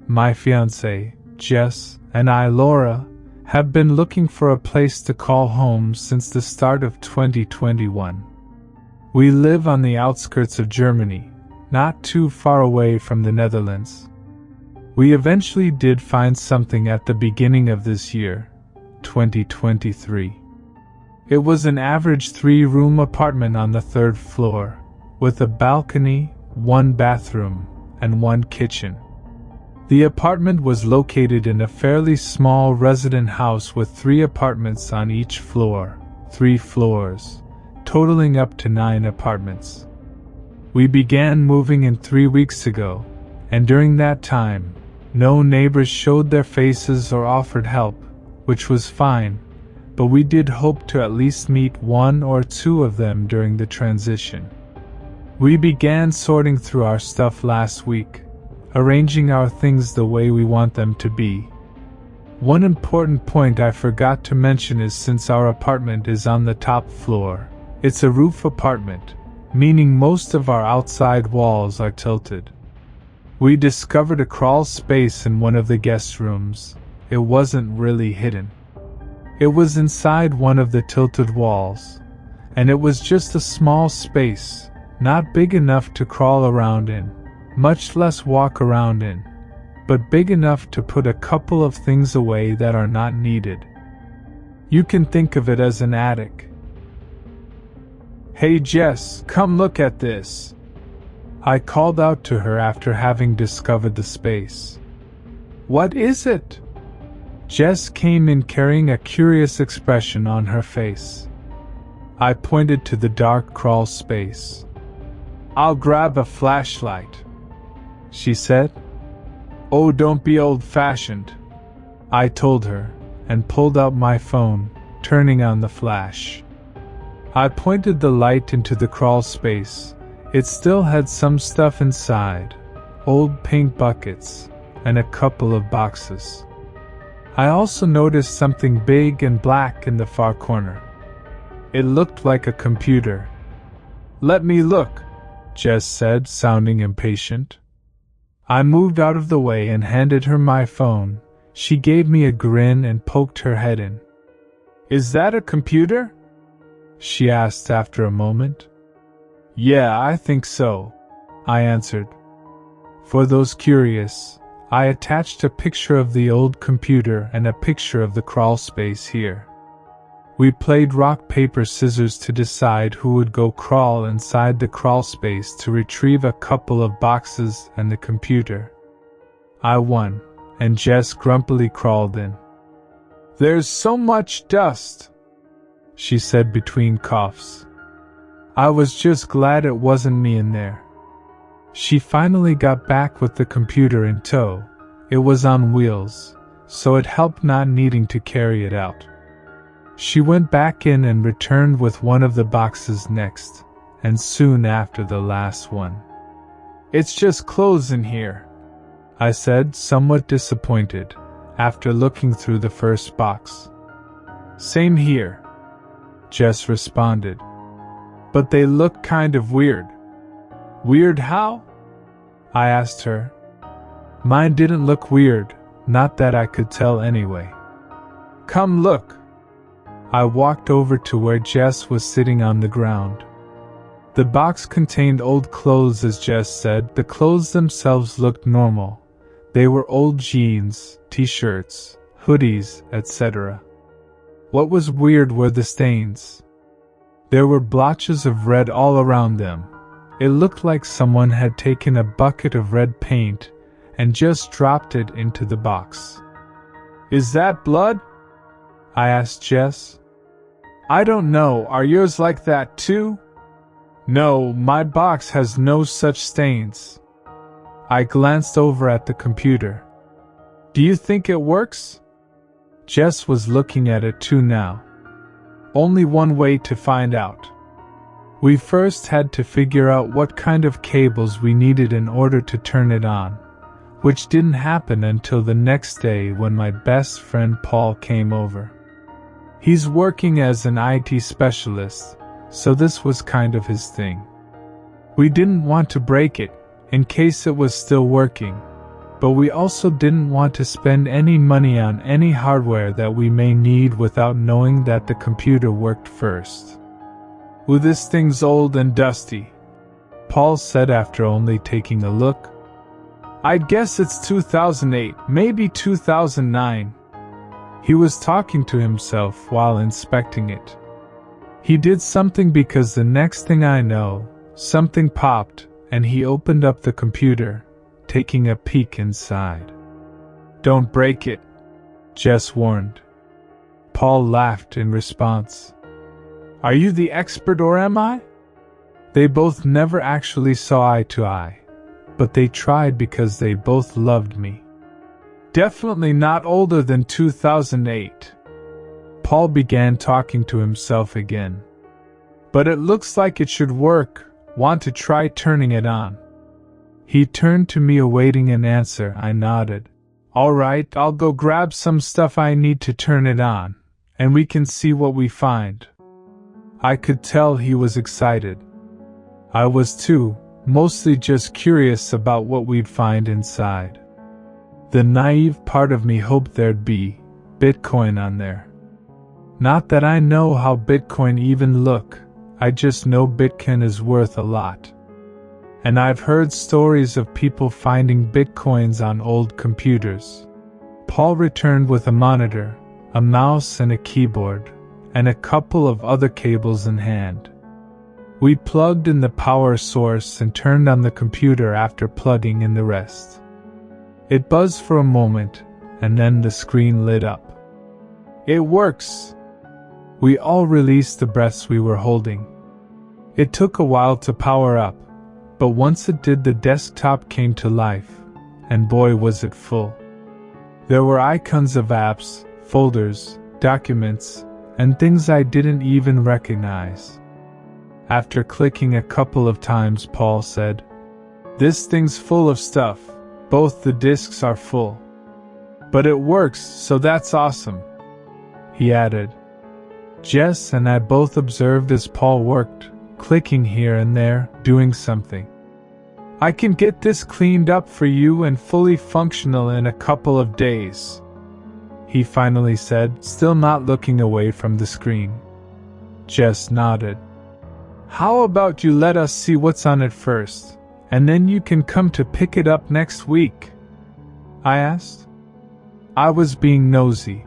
my fiancée, Jess, and I, Laura, have been looking for a place to call home since the start of 2021. We live on the outskirts of Germany, not too far away from the Netherlands. We eventually did find something at the beginning of this year, 2023. It was an average 3-room apartment on the 3rd floor, with a balcony, 1 bathroom, and 1 kitchen. The apartment was located in a fairly small resident house with 3 apartments on each floor, 3 floors, totaling up to 9 apartments. We began moving in 3 weeks ago, and during that time, no neighbors showed their faces or offered help, which was fine, but we did hope to at least meet 1 or 2 of them during the transition. We began sorting through our stuff last week, arranging our things the way we want them to be. One important point I forgot to mention is since our apartment is on the top floor, it's a roof apartment, meaning most of our outside walls are tilted. We discovered a crawl space in one of the guest rooms. It wasn't really hidden. It was inside one of the tilted walls, and it was just a small space, not big enough to crawl around in, much less walk around in, but big enough to put a couple of things away that are not needed. You can think of it as an attic. "Hey Jess, come look at this," I called out to her after having discovered the space. "What is it?" Jess came in carrying a curious expression on her face. I pointed to the dark crawl space. "I'll grab a flashlight," she said. "Oh, don't be old-fashioned," I told her, and pulled out my phone, turning on the flash. I pointed the light into the crawl space. It still had some stuff inside, old paint buckets, and a couple of boxes. I also noticed something big and black in the far corner. It looked like a computer. "Let me look," Jess said, sounding impatient. I moved out of the way and handed her my phone. She gave me a grin and poked her head in. "Is that a computer?" she asked after a moment. "Yeah, I think so," I answered. For those curious, I attached a picture of the old computer and a picture of the crawl space here. We played rock, paper, scissors to decide who would go crawl inside the crawl space to retrieve a couple of boxes and the computer. I won, and Jess grumpily crawled in. "There's so much dust," she said between coughs. I was just glad it wasn't me in there. She finally got back with the computer in tow. It was on wheels, so it helped not needing to carry it out. She went back in and returned with one of the boxes next, and soon after the last one. "It's just clothes in here," I said, somewhat disappointed, after looking through the first box. "Same here," Jess responded. "But they look kind of weird." "Weird how?" I asked her. Mine didn't look weird, not that I could tell anyway. "Come look." I walked over to where Jess was sitting on the ground. The box contained old clothes, as Jess said. The clothes themselves looked normal. They were old jeans, t-shirts, hoodies, etc. What was weird were the stains. There were blotches of red all around them. It looked like someone had taken a bucket of red paint and just dropped it into the box. "Is that blood?" I asked Jess. "I don't know, are yours like that too?" "No, my box has no such stains." I glanced over at the computer. "Do you think it works?" Jess was looking at it too now. "Only one way to find out. We first had to figure out what kind of cables we needed in order to turn it on, which didn't happen until the next day when my best friend Paul came over. He's working as an IT specialist, so this was kind of his thing. We didn't want to break it, in case it was still working, but we also didn't want to spend any money on any hardware that we may need without knowing that the computer worked first. "Ooh, this thing's old and dusty," Paul said after only taking a look. "I'd guess it's 2008, maybe 2009. He was talking to himself while inspecting it. He did something because the next thing I know, something popped, and he opened up the computer, taking a peek inside. "Don't break it," Jess warned. Paul laughed in response. "Are you the expert or am I?" They both never actually saw eye to eye, but they tried because they both loved me. "Definitely not older than 2008. Paul began talking to himself again. "But it looks like it should work. Want to try turning it on?" He turned to me awaiting an answer. I nodded. "All right, I'll go grab some stuff I need to turn it on, and we can see what we find." I could tell he was excited. I was too, mostly just curious about what we'd find inside. The naive part of me hoped there'd be Bitcoin on there. Not that I know how Bitcoin even look, I just know Bitcoin is worth a lot. And I've heard stories of people finding Bitcoins on old computers. Paul returned with a monitor, a mouse and a keyboard, and a couple of other cables in hand. We plugged in the power source and turned on the computer after plugging in the rest. It buzzed for a moment, and then the screen lit up. "It works!" We all released the breaths we were holding. It took a while to power up, but once it did, the desktop came to life, and boy was it full. There were icons of apps, folders, documents, and things I didn't even recognize. After clicking a couple of times, Paul said, "This thing's full of stuff. Both the disks are full. But it works, so that's awesome," he added. Jess and I both observed as Paul worked, clicking here and there, doing something. "I can get this cleaned up for you and fully functional in a couple of days," he finally said, still not looking away from the screen. Jess nodded. "How about you let us see what's on it first, and then you can come to pick it up next week?" I asked. I was being nosy.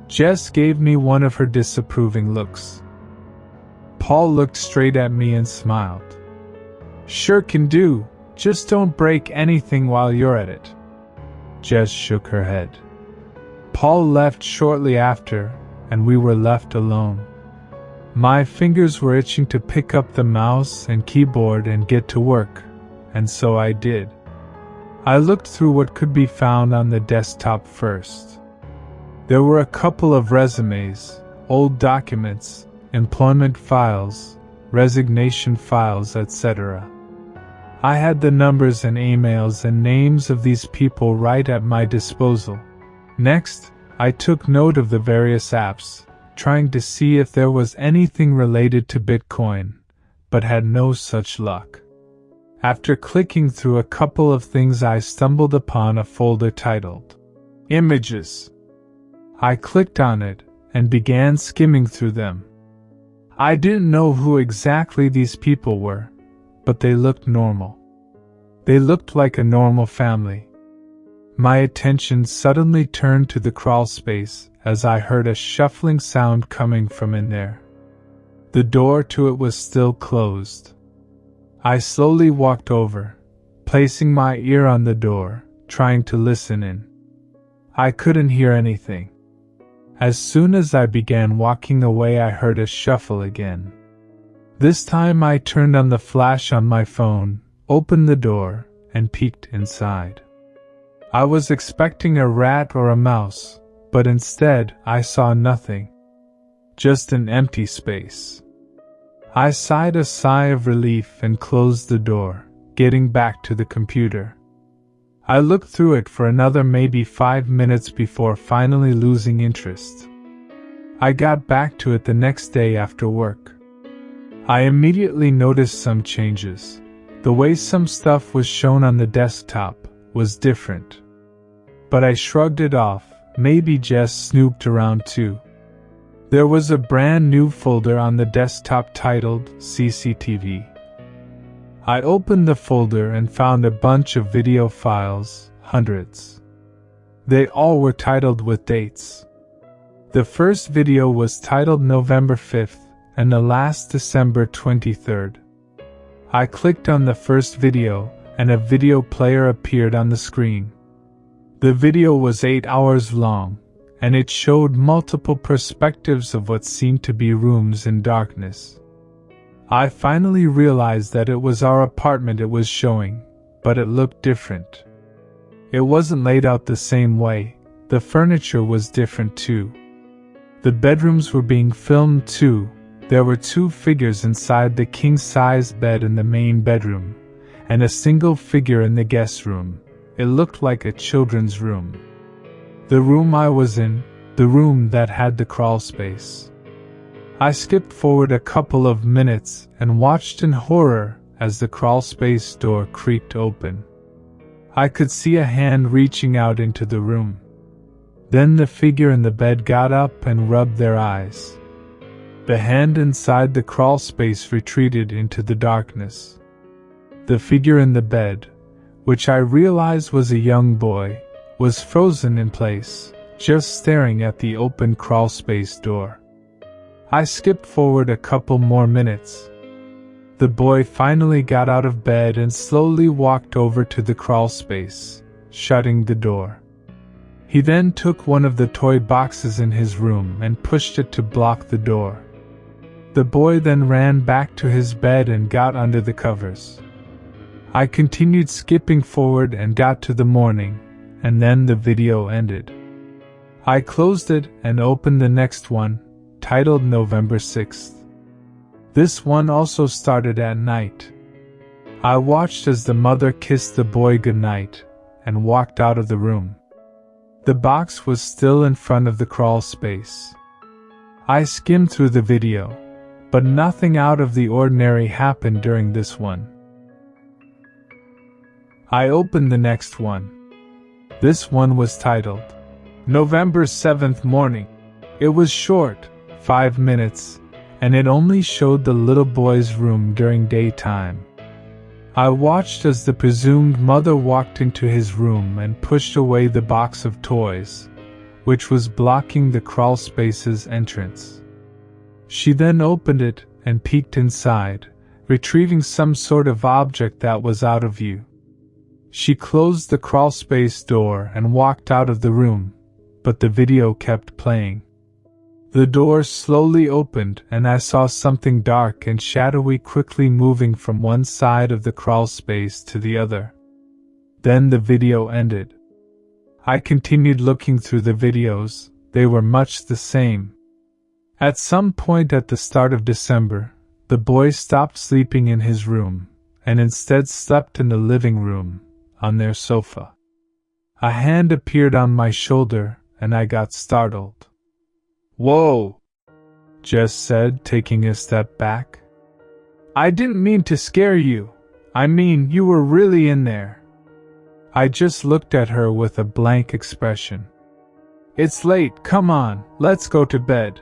Jess gave me one of her disapproving looks. Paul looked straight at me and smiled. "Sure can do, just don't break anything while you're at it." Jess shook her head. Paul left shortly after, and we were left alone. My fingers were itching to pick up the mouse and keyboard and get to work, and so I did. I looked through what could be found on the desktop first. There were a couple of resumes, old documents, employment files, resignation files, etc. I had the numbers and emails and names of these people right at my disposal. Next, I took note of the various apps, trying to see if there was anything related to Bitcoin, but had no such luck. After clicking through a couple of things, I stumbled upon a folder titled Images. I clicked on it and began skimming through them. I didn't know who exactly these people were, but they looked normal. They looked like a normal family. My attention suddenly turned to the crawl space as I heard a shuffling sound coming from in there. The door to it was still closed. I slowly walked over, placing my ear on the door, trying to listen in. I couldn't hear anything. As soon as I began walking away, I heard a shuffle again. This time I turned on the flash on my phone, opened the door, and peeked inside. I was expecting a rat or a mouse, but instead I saw nothing. Just an empty space. I sighed a sigh of relief and closed the door, getting back to the computer. I looked through it for another maybe 5 minutes before finally losing interest. I got back to it the next day after work. I immediately noticed some changes. The way some stuff was shown on the desktop, was different. But I shrugged it off, maybe Jess snooped around too. There was a brand new folder on the desktop titled CCTV. I opened the folder and found a bunch of video files, hundreds. They all were titled with dates. The first video was titled November 5th and the last December 23rd. I clicked on the first video and a video player appeared on the screen. The video was 8 hours long, and it showed multiple perspectives of what seemed to be rooms in darkness. I finally realized that it was our apartment it was showing, but it looked different. It wasn't laid out the same way, the furniture was different too. The bedrooms were being filmed too. There were 2 figures inside the king-size bed in the main bedroom, and a single figure in the guest room. It looked like a children's room. The room I was in, the room that had the crawl space. I skipped forward a couple of minutes and watched in horror as the crawl space door creaked open. I could see a hand reaching out into the room. Then the figure in the bed got up and rubbed their eyes. The hand inside the crawl space retreated into the darkness. The figure in the bed, which I realized was a young boy, was frozen in place, just staring at the open crawl space door. I skipped forward a couple more minutes. The boy finally got out of bed and slowly walked over to the crawl space, shutting the door. He then took one of the toy boxes in his room and pushed it to block the door. The boy then ran back to his bed and got under the covers. I continued skipping forward and got to the morning, and then the video ended. I closed it and opened the next one, titled November 6th. This one also started at night. I watched as the mother kissed the boy goodnight and walked out of the room. The box was still in front of the crawl space. I skimmed through the video, but nothing out of the ordinary happened during this one. I opened the next one. This one was titled November 7th Morning. It was short, 5 minutes, and it only showed the little boy's room during daytime. I watched as the presumed mother walked into his room and pushed away the box of toys, which was blocking the crawl space's entrance. She then opened it and peeked inside, retrieving some sort of object that was out of view. She closed the crawl space door and walked out of the room, but the video kept playing. The door slowly opened and I saw something dark and shadowy quickly moving from one side of the crawl space to the other. Then the video ended. I continued looking through the videos. They were much the same. At some point at the start of December, the boy stopped sleeping in his room and instead slept in the living room, on their sofa. A hand appeared on my shoulder and I got startled. "Whoa," Jess said, taking a step back. "I didn't mean to scare you. I mean, you were really in there." I just looked at her with a blank expression. "It's late, come on, let's go to bed."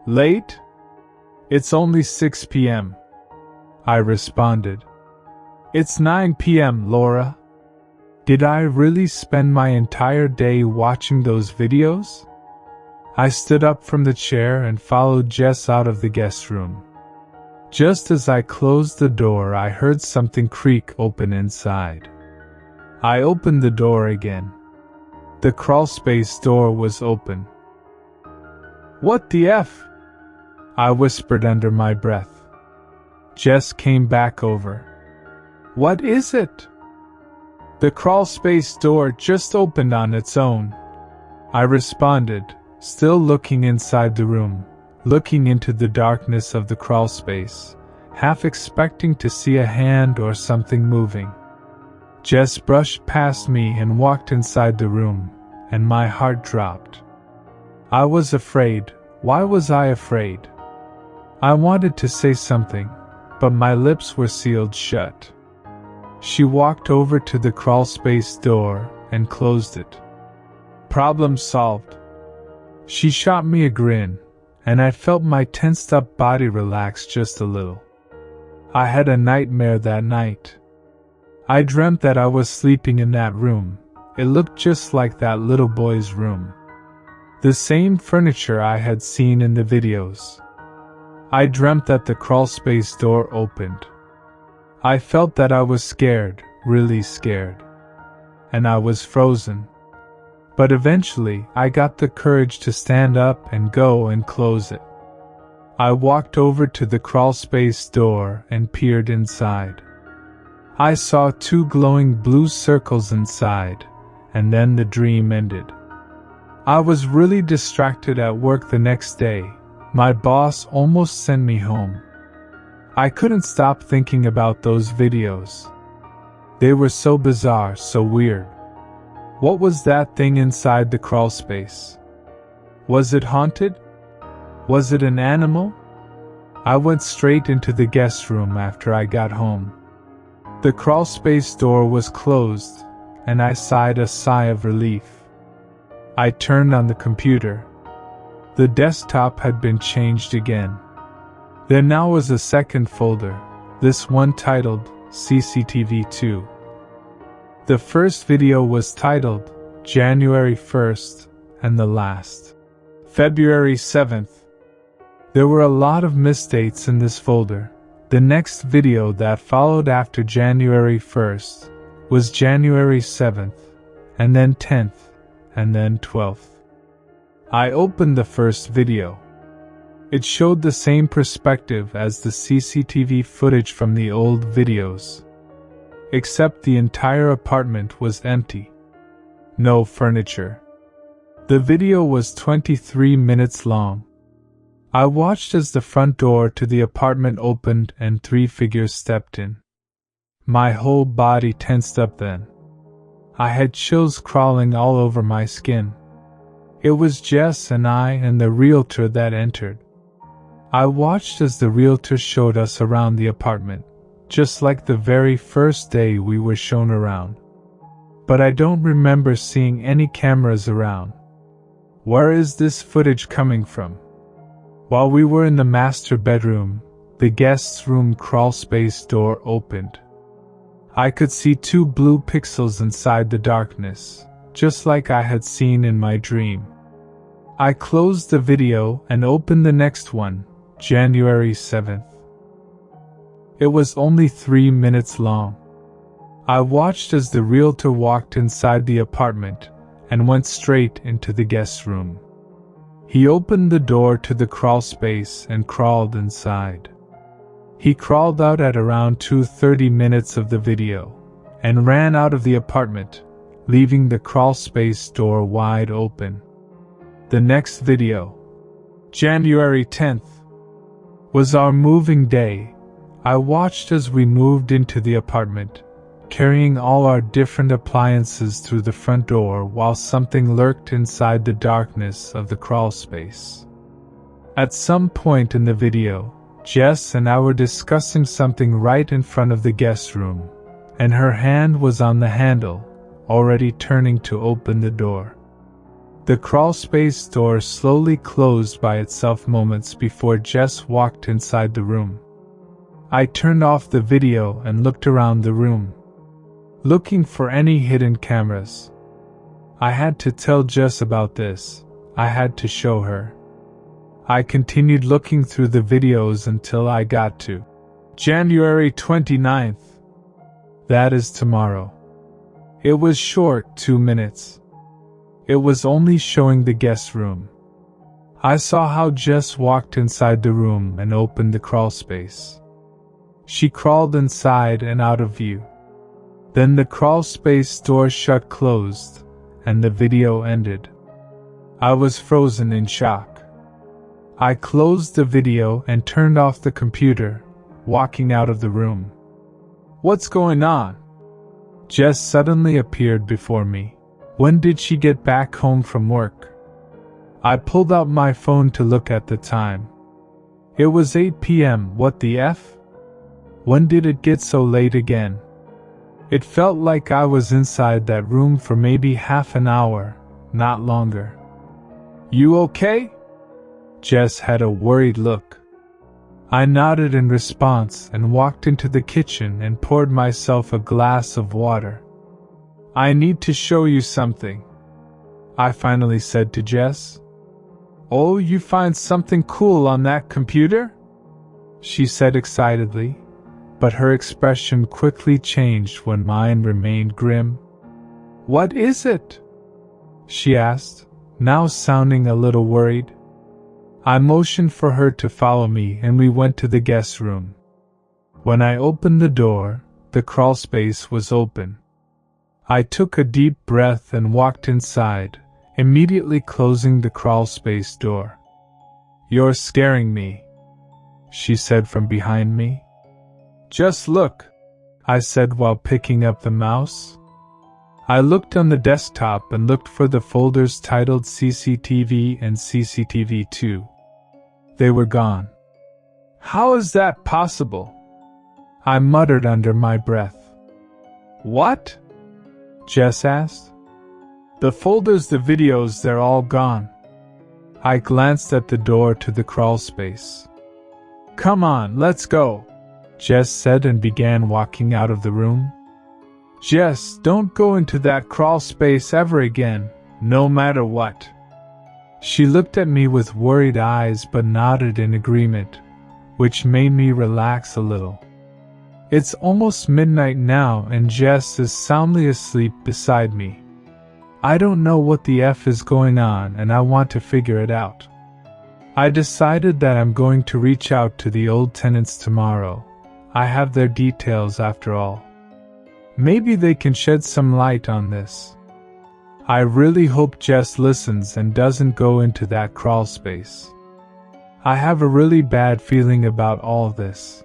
"Late? It's only 6 p.m. I responded. "It's 9 p.m., Laura." Did I really spend my entire day watching those videos? I stood up from the chair and followed Jess out of the guest room. Just as I closed the door, I heard something creak open inside. I opened the door again. The crawlspace door was open. "What the F?" I whispered under my breath. Jess came back over. "What is it?" "The crawlspace door just opened on its own," I responded, still looking inside the room, looking into the darkness of the crawlspace, half expecting to see a hand or something moving. Jess brushed past me and walked inside the room, and my heart dropped. I was afraid. Why was I afraid? I wanted to say something, but my lips were sealed shut. She walked over to the crawlspace door and closed it. Problem solved. She shot me a grin, and I felt my tensed-up body relax just a little. I had a nightmare that night. I dreamt that I was sleeping in that room. It looked just like that little boy's room. The same furniture I had seen in the videos. I dreamt that the crawlspace door opened. I felt that I was scared, really scared. And I was frozen. But eventually, I got the courage to stand up and go and close it. I walked over to the crawlspace door and peered inside. I saw 2 glowing blue circles inside, and then the dream ended. I was really distracted at work the next day. My boss almost sent me home. I couldn't stop thinking about those videos. They were so bizarre, so weird. What was that thing inside the crawlspace? Was it haunted? Was it an animal? I went straight into the guest room after I got home. The crawlspace door was closed, and I sighed a sigh of relief. I turned on the computer. The desktop had been changed again. There now was a second folder, this one titled CCTV 2. The first video was titled January 1st and the last, February 7th. There were a lot of misdates in this folder. The next video that followed after January 1st was January 7th, and then 10th, and then 12th. I opened the first video. It showed the same perspective as the CCTV footage from the old videos. Except the entire apartment was empty. No furniture. The video was 23 minutes long. I watched as the front door to the apartment opened and 3 figures stepped in. My whole body tensed up then. I had chills crawling all over my skin. It was Jess and I and the realtor that entered. I watched as the realtor showed us around the apartment, just like the very first day we were shown around. But I don't remember seeing any cameras around. Where is this footage coming from? While we were in the master bedroom, the guest's room crawlspace door opened. I could see 2 blue pixels inside the darkness, just like I had seen in my dream. I closed the video and opened the next one, January 7th. It was only 3 minutes long. I watched as the realtor walked inside the apartment and went straight into the guest room. He opened the door to the crawlspace and crawled inside. He crawled out at around 2:30 minutes of the video and ran out of the apartment, leaving the crawlspace door wide open. The next video, January 10th, was our moving day. I watched as we moved into the apartment, carrying all our different appliances through the front door while something lurked inside the darkness of the crawlspace. At some point in the video, Jess and I were discussing something right in front of the guest room, and her hand was on the handle, already turning to open the door. The crawlspace door slowly closed by itself moments before Jess walked inside the room. I turned off the video and looked around the room, looking for any hidden cameras. I had to tell Jess about this. I had to show her. I continued looking through the videos until I got to January 29th. That is tomorrow. It was short, 2 minutes. It was only showing the guest room. I saw how Jess walked inside the room and opened the crawlspace. She crawled inside and out of view. Then the crawlspace door shut closed, and the video ended. I was frozen in shock. I closed the video and turned off the computer, walking out of the room. What's going on? Jess suddenly appeared before me. When did she get back home from work? I pulled out my phone to look at the time. It was 8 p.m. What the F? When did it get so late again? It felt like I was inside that room for maybe half an hour, not longer. You okay? Jess had a worried look. I nodded in response and walked into the kitchen and poured myself a glass of water. I need to show you something, I finally said to Jess. Oh, you find something cool on that computer? She said excitedly, but her expression quickly changed when mine remained grim. What is it? She asked, now sounding a little worried. I motioned for her to follow me and we went to the guest room. When I opened the door, the crawlspace was open. I took a deep breath and walked inside, immediately closing the crawlspace door. You're scaring me, she said from behind me. Just look, I said while picking up the mouse. I looked on the desktop and looked for the folders titled CCTV and CCTV2. They were gone. How is that possible? I muttered under my breath. What? Jess asked. The folders, the videos, they're all gone. I glanced at the door to the crawlspace. Come on, let's go, Jess said and began walking out of the room. Jess, don't go into that crawlspace ever again, no matter what. She looked at me with worried eyes but nodded in agreement, which made me relax a little. It's almost midnight now and Jess is soundly asleep beside me. I don't know what the F is going on and I want to figure it out. I decided that I'm going to reach out to the old tenants tomorrow. I have their details after all. Maybe they can shed some light on this. I really hope Jess listens and doesn't go into that crawlspace. I have a really bad feeling about all this.